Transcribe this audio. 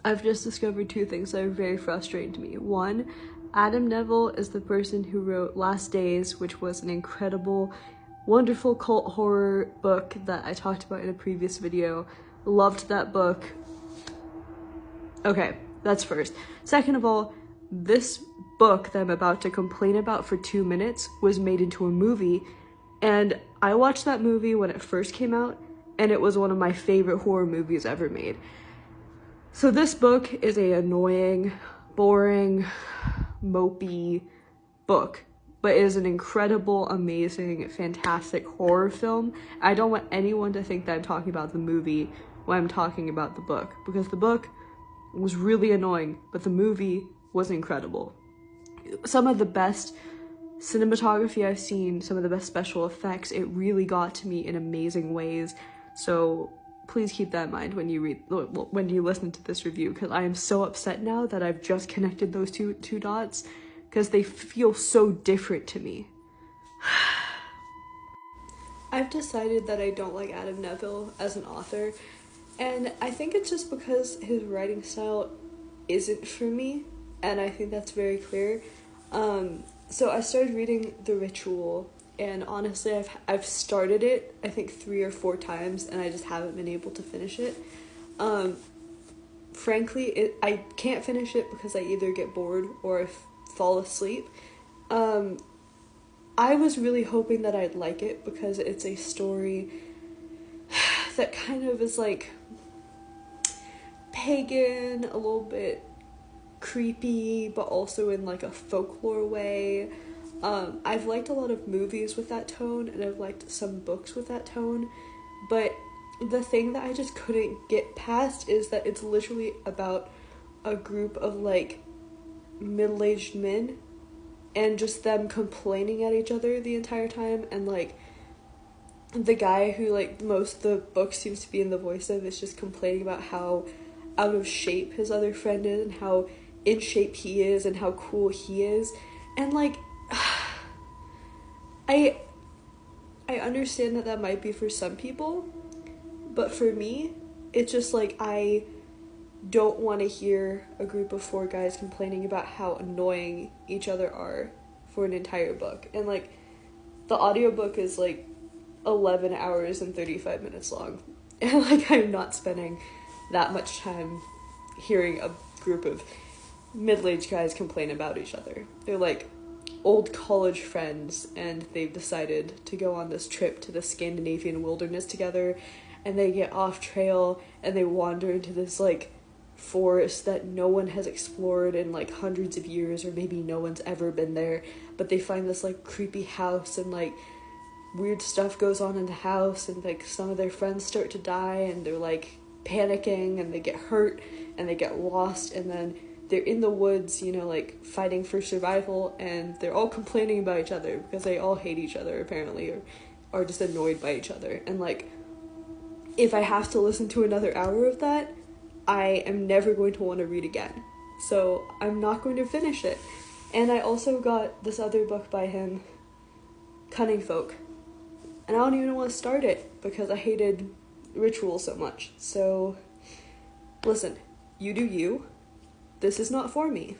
I've just discovered two things that are very frustrating to me. One, Adam Neville is the person who wrote Last Days, which was an incredible, wonderful cult horror book that I talked about in a previous video. Loved that book. Okay, that's first. Second of all, this book that I'm about to complain about for 2 minutes was made into a movie, and I watched that movie when it first came out, and it was one of my favorite horror movies ever made. So this book is a annoying, boring, mopey book, but it is an incredible, amazing, fantastic horror film. I don't want anyone to think that I'm talking about the movie when I'm talking about the book, because the book was really annoying, but the movie was incredible. Some of the best cinematography I've seen, some of the best special effects. It really got to me in amazing ways. So please keep that in mind when you listen to this review, because I am so upset now that I've just connected those two dots, because they feel so different to me. I've decided that I don't like Adam Neville as an author, and I think it's just because his writing style isn't for me, and I think that's very clear. So I started reading The Ritual, and honestly, I've started it, I think 3 or 4 times, and I just haven't been able to finish it. Frankly, I can't finish it because I either get bored or I fall asleep. I was really hoping that I'd like it because it's a story that kind of is like pagan, a little bit creepy, but also in like a folklore way. I've liked a lot of movies with that tone, and I've liked some books with that tone, but the thing that I just couldn't get past is that it's literally about a group of like middle-aged men and just them complaining at each other the entire time, and like the guy who like most of the book seems to be in the voice of is just complaining about how out of shape his other friend is and how in shape he is and how cool he is. And like I understand that might be for some people, but for me it's just like I don't want to hear a group of 4 guys complaining about how annoying each other are for an entire book. And like the audiobook is like 11 hours and 35 minutes long, and like I'm not spending that much time hearing a group of middle-aged guys complain about each other. They're like old college friends, and they've decided to go on this trip to the Scandinavian wilderness together, and they get off trail and they wander into this like forest that no one has explored in like hundreds of years, or maybe no one's ever been there, but they find this like creepy house, and like weird stuff goes on in the house, and like some of their friends start to die, and they're like panicking, and they get hurt, and they get lost, and then they're in the woods, you know, like fighting for survival, and they're all complaining about each other because they all hate each other apparently, or are just annoyed by each other. And like if I have to listen to another hour of that, I am never going to want to read again, so I'm not going to finish it. And I also got this other book by him, Cunning Folk, and I don't even want to start it because I hated Ritual so much. So listen, you do you. This is not for me.